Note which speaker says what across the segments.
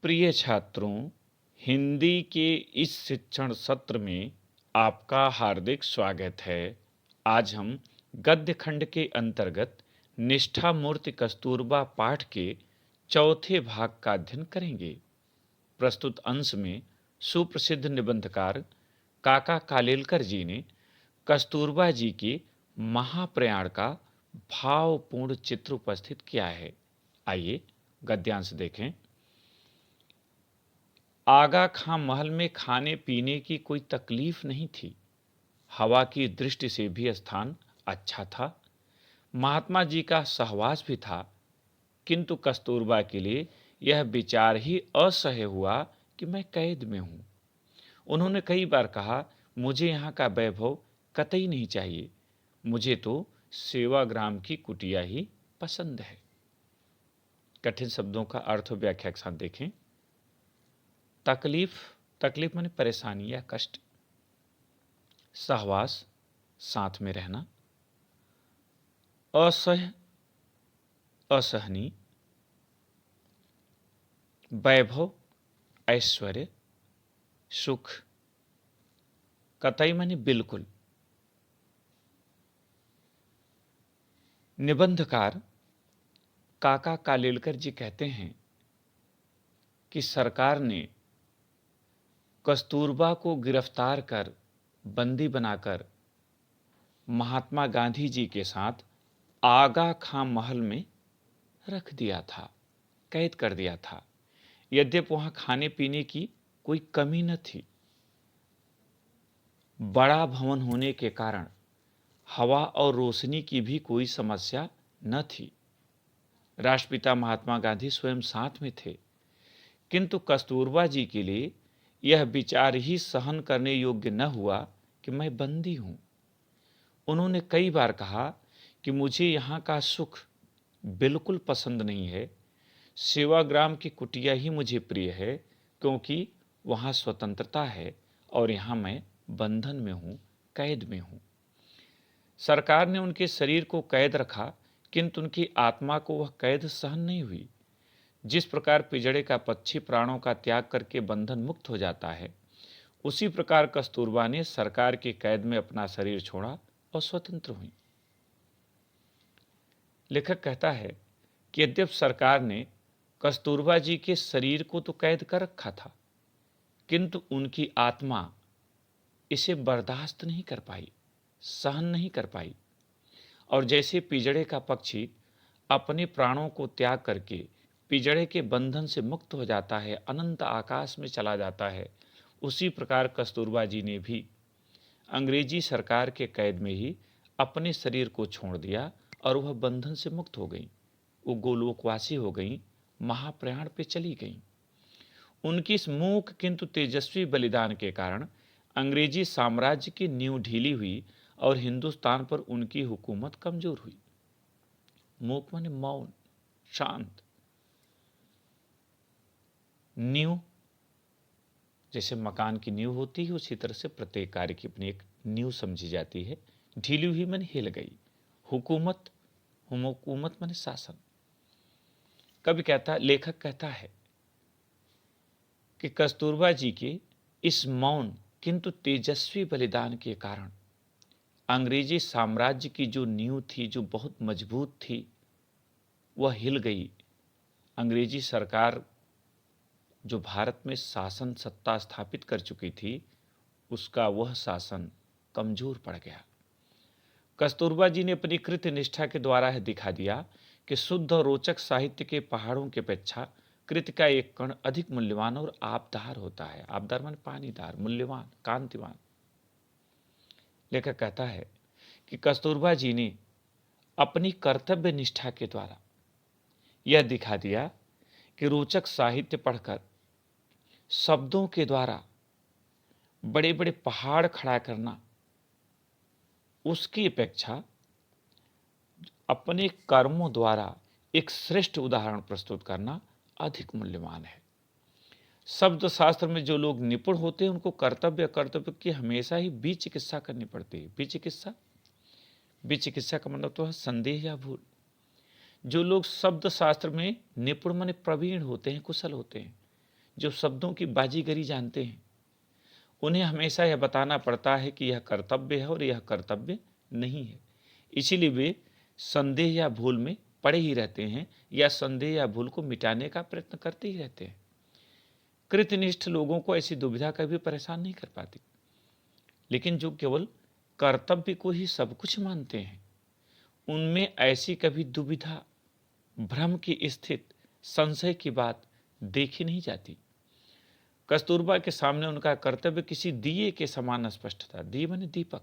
Speaker 1: प्रिय छात्रों, हिंदी के इस शिक्षण सत्र में आपका हार्दिक स्वागत है। आज हम गद्य खंड के अंतर्गत निष्ठा मूर्ति कस्तूरबा पाठ के चौथे भाग का अध्ययन करेंगे। प्रस्तुत अंश में सुप्रसिद्ध निबंधकार काका कालेलकर जी ने कस्तूरबा जी के महाप्रयाण का भावपूर्ण चित्र उपस्थित किया है। आइए गद्यांश देखें। आगा खां महल में खाने पीने की कोई तकलीफ नहीं थी। हवा की दृष्टि से भी स्थान अच्छा था। महात्मा जी का सहवास भी था, किंतु कस्तूरबा के लिए यह विचार ही असह्य हुआ कि मैं कैद में हूं। उन्होंने कई बार कहा, मुझे यहाँ का वैभव कतई नहीं चाहिए, मुझे तो सेवाग्राम की कुटिया ही पसंद है। कठिन शब्दों का अर्थ और व्याख्या के साथ देखें। तकलीफ माने परेशानी या कष्ट। सहवास, साथ में रहना। असह्य, असहनीय। वैभव, ऐश्वर्य, सुख। कतई माने बिल्कुल। निबंधकार काका कालेलकर जी कहते हैं कि सरकार ने कस्तूरबा को गिरफ्तार कर बंदी बनाकर महात्मा गांधी जी के साथ आगा खां महल में रख दिया था, कैद कर दिया था। यद्यपि वहां खाने पीने की कोई कमी न थी। बड़ा भवन होने के कारण हवा और रोशनी की भी कोई समस्या न थी। राष्ट्रपिता महात्मा गांधी स्वयं साथ में थे, किंतु कस्तूरबा जी के लिए यह विचार ही सहन करने योग्य न हुआ कि मैं बंदी हूं। उन्होंने कई बार कहा कि मुझे यहां का सुख बिल्कुल पसंद नहीं है। सेवाग्राम की कुटिया ही मुझे प्रिय है, क्योंकि वहां स्वतंत्रता है और यहां मैं बंधन में हूं, कैद में हूं। सरकार ने उनके शरीर को कैद रखा, किंतु उनकी आत्मा को वह कैद सहन नहीं हुई। जिस प्रकार पिंजड़े का पक्षी प्राणों का त्याग करके बंधन मुक्त हो जाता है, उसी प्रकार कस्तूरबा ने सरकार के कैद में अपना शरीर छोड़ा और स्वतंत्र हुई। लेखक कहता है कि यद्यपि सरकार ने कस्तूरबा जी के शरीर को तो कैद कर रखा था, किंतु उनकी आत्मा इसे बर्दाश्त नहीं कर पाई, सहन नहीं कर पाई। और जैसे पिंजड़े का पक्षी अपने प्राणों को त्याग करके पिंजड़े के बंधन से मुक्त हो जाता है, अनंत आकाश में चला जाता है, उसी प्रकार कस्तूरबा जी ने भी अंग्रेजी सरकार के कैद में ही अपने शरीर को छोड़ दिया और वह बंधन से मुक्त हो गई। वो गोलोकवासी हो गई, महाप्रयाण पे चली गई। उनकी इस मूक किंतु तेजस्वी बलिदान के कारण अंग्रेजी साम्राज्य की नींव ढीली हुई और हिंदुस्तान पर उनकी हुकूमत कमजोर हुई। मूक माने मौन, शांत। नींव, जैसे मकान की नींव होती है, उसी तरह से प्रत्येक कार्य की अपनी एक नींव समझी जाती है। ढीली हुई माने हिल गई। हुकूमत माने शासन। कभी लेखक कहता है कि कस्तूरबा जी के इस मौन किंतु तेजस्वी बलिदान के कारण अंग्रेजी साम्राज्य की जो नींव थी, जो बहुत मजबूत थी, वह हिल गई। अंग्रेजी सरकार जो भारत में शासन सत्ता स्थापित कर चुकी थी, उसका वह शासन कमजोर पड़ गया। कस्तूरबा जी ने अपनी कृत्य निष्ठा के द्वारा यह दिखा दिया कि शुद्ध और रोचक साहित्य के पहाड़ों की अपेक्षा कृत्य का एक कण अधिक मूल्यवान और आबदार होता है। आबदार माने पानीदार, मूल्यवान, कांतिवान। लेखक कहता है कि कस्तूरबा जी ने अपनी कर्तव्य निष्ठा के द्वारा यह दिखा दिया कि रोचक साहित्य पढ़कर शब्दों के द्वारा बड़े बड़े पहाड़ खड़ा करना, उसकी अपेक्षा अपने कर्मों द्वारा एक श्रेष्ठ उदाहरण प्रस्तुत करना अधिक मूल्यवान है। शब्द शास्त्र में जो लोग निपुण होते हैं, उनको कर्तव्य अकर्तव्य की हमेशा ही विचिकित्सा करनी पड़ती है। विचिकित्सा का मतलब तो है संदेह या भूल। जो लोग शब्द शास्त्र में निपुण माने प्रवीण होते हैं, कुशल होते हैं, जो शब्दों की बाजीगरी जानते हैं, उन्हें हमेशा यह बताना पड़ता है कि यह कर्तव्य है और यह कर्तव्य नहीं है। इसीलिए वे संदेह या भूल में पड़े ही रहते हैं या संदेह या भूल को मिटाने का प्रयत्न करते ही रहते हैं। कृतनिष्ठ लोगों को ऐसी दुविधा कभी परेशान नहीं कर पाती, लेकिन जो केवल कर्तव्य को ही सब कुछ मानते हैं, उनमें ऐसी कभी दुविधा, भ्रम की स्थिति, संशय की बात देखी नहीं जाती। कस्तूरबा के सामने उनका कर्तव्य किसी दिए के समान स्पष्ट था। दिए माने दीपक।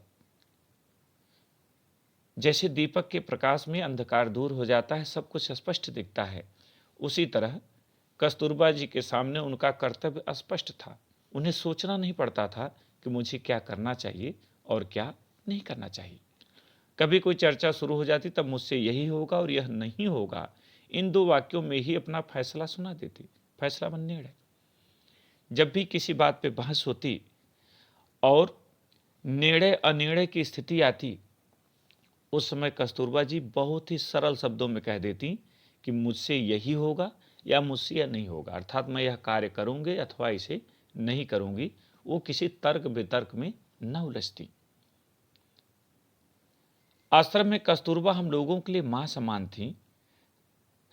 Speaker 1: जैसे दीपक के प्रकाश में अंधकार दूर हो जाता है, सब कुछ स्पष्ट दिखता है, उसी तरह कस्तूरबा जी के सामने उनका कर्तव्य स्पष्ट था। उन्हें सोचना नहीं पड़ता था कि मुझे क्या करना चाहिए और क्या नहीं करना चाहिए। कभी कोई चर्चा शुरू हो जाती तब मुझसे यही होगा और यह नहीं होगा, इन दो वाक्यों में ही अपना फैसला सुना देती। फैसला मन निर्णय। जब भी किसी बात पे बहस होती और निर्णय अनिर्णय की स्थिति आती, उस समय कस्तूरबा जी बहुत ही सरल शब्दों में कह देती कि मुझसे यही होगा या मुझसे यह नहीं होगा, अर्थात मैं यह कार्य करूंगी अथवा इसे नहीं करूंगी। वो किसी तर्क वितर्क में न उलझती। आश्रम में कस्तूरबा हम लोगों के लिए मां समान थी।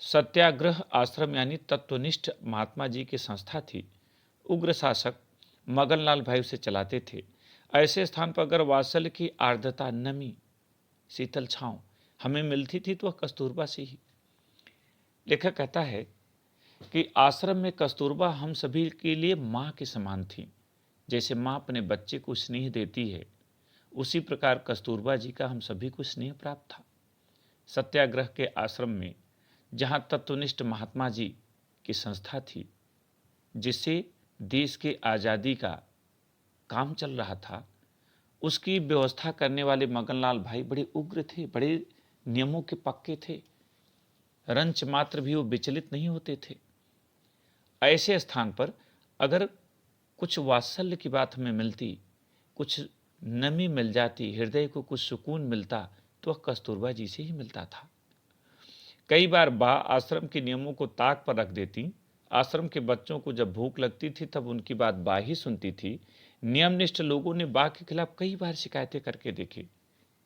Speaker 1: सत्याग्रह आश्रम यानी तत्वनिष्ठ महात्मा जी की संस्था थी। उग्र शासक मगनलाल भाई उसे चलाते थे। ऐसे स्थान पर अगर वात्सल्य की आर्द्रता, नमी, शीतल छांव हमें मिलती थी तो वह कस्तूरबा से ही। लेखक कहता है कि आश्रम में कस्तूरबा हम सभी के लिए मां के समान थी। जैसे मां अपने बच्चे को स्नेह देती है, उसी प्रकार कस्तूरबा जी का हम सभी को स्नेह प्राप्त था। सत्याग्रह के आश्रम में जहां तत्वनिष्ठ महात्मा जी की संस्था थी, जिससे देश के आज़ादी का काम चल रहा था, उसकी व्यवस्था करने वाले मगनलाल भाई बड़े उग्र थे, बड़े नियमों के पक्के थे। रंच मात्र भी वो विचलित नहीं होते थे। ऐसे स्थान पर अगर कुछ वात्सल्य की बात हमें मिलती, कुछ नमी मिल जाती, हृदय को कुछ सुकून मिलता, तो वह कस्तूरबा जी से ही मिलता था। कई बार बा आश्रम के नियमों को ताक पर रख देती। आश्रम के बच्चों को जब भूख लगती थी तब उनकी बात बा ही सुनती थी। नियमनिष्ठ लोगों ने बा के खिलाफ कई बार शिकायतें करके देखी।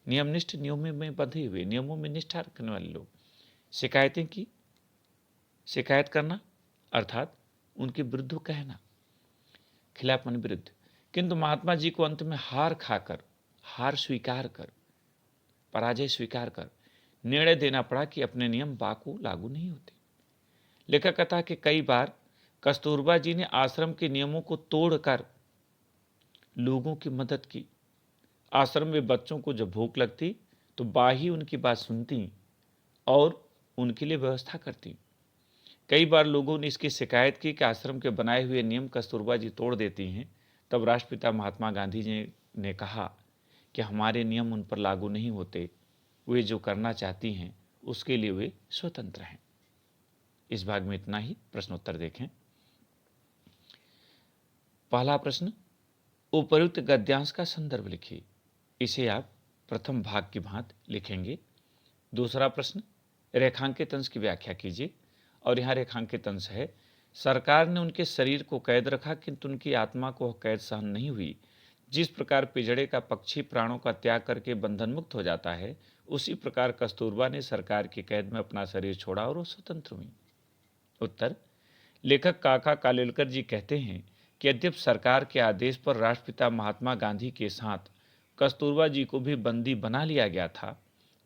Speaker 1: नियमनिष्ठ, नियमों में बंधे हुए, नियमों में निष्ठा रखने वाले लोग शिकायतें की। शिकायत करना अर्थात उनके विरुद्ध कहना, खिलाफ मन विरुद्ध। किंतु महात्मा जी को अंत में हार खाकर, हार स्वीकार कर, पराजय स्वीकार कर निर्णय देना पड़ा कि अपने नियम बा को लागू नहीं होते। लेखक कहता है कि कई बार कस्तूरबा जी ने आश्रम के नियमों को तोड़कर लोगों की मदद की। आश्रम में बच्चों को जब भूख लगती तो बा ही उनकी बात सुनती और उनके लिए व्यवस्था करती। कई बार लोगों ने इसकी शिकायत की कि आश्रम के बनाए हुए नियम कस्तूरबा जी तोड़ देती हैं। तब राष्ट्रपिता महात्मा गांधी जी ने कहा कि हमारे नियम उन पर लागू नहीं होते, वे जो करना चाहती हैं उसके लिए वे स्वतंत्र हैं। इस भाग में इतना ही। प्रश्नोत्तर देखें। पहला प्रश्न, उपर्युक्त गद्यांश का संदर्भ लिखिए। इसे आप प्रथम भाग की भांति लिखेंगे। दूसरा प्रश्न, रेखांकित अंश की व्याख्या कीजिए। और यहाँ रेखांकित अंश है, सरकार ने उनके शरीर को कैद रखा किंतु उनकी आत्मा को कैद सहन नहीं हुई। जिस प्रकार पिंजड़े का पक्षी प्राणों का त्याग करके बंधन मुक्त हो जाता है, उसी प्रकार कस्तूरबा ने सरकार की कैद में अपना शरीर छोड़ा और वो स्वतंत्र हुई। उत्तर, लेखक काका कालेलकर जी कहते हैं कि यद्यपि सरकार के आदेश पर राष्ट्रपिता महात्मा गांधी के साथ कस्तूरबा जी को भी बंदी बना लिया गया था,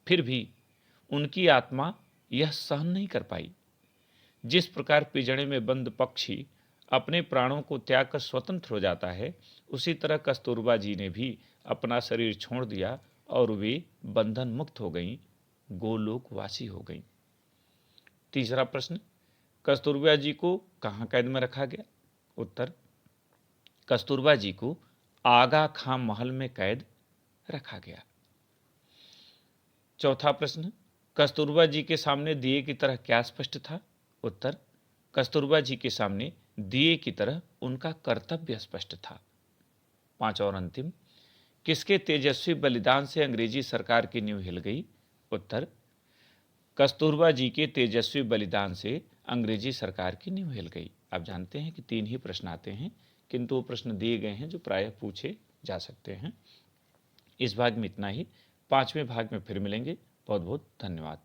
Speaker 1: फिर भी उनकी आत्मा यह सहन नहीं कर पाई। जिस प्रकार पिंजड़े में बंद पक्षी अपने प्राणों को त्याग कर स्वतंत्र हो जाता है, उसी तरह कस्तूरबा जी ने भी अपना शरीर छोड़ दिया और वे बंधन मुक्त हो गईं, गोलोकवासी हो गईं। तीसरा प्रश्न, कस्तूरबा जी को कहाँ कैद में रखा गया? उत्तर, कस्तूरबा जी को आगा खां महल में कैद रखा गया। चौथा प्रश्न, कस्तूरबा जी के सामने दिए की तरह क्या स्पष्ट था? उत्तर, कस्तूरबा जी के सामने दिए की तरह उनका कर्तव्य स्पष्ट था। पांचवा और अंतिम, किसके तेजस्वी बलिदान से अंग्रेजी सरकार की नींव हिल गई? उत्तर, कस्तूरबा जी के तेजस्वी बलिदान से अंग्रेजी सरकार की नींव हिल गई। आप जानते हैं कि 3 ही प्रश्न आते हैं, किंतु वो प्रश्न दिए गए हैं जो प्रायः पूछे जा सकते हैं। इस भाग में इतना ही, 5वें भाग में फिर मिलेंगे। बहुत बहुत धन्यवाद।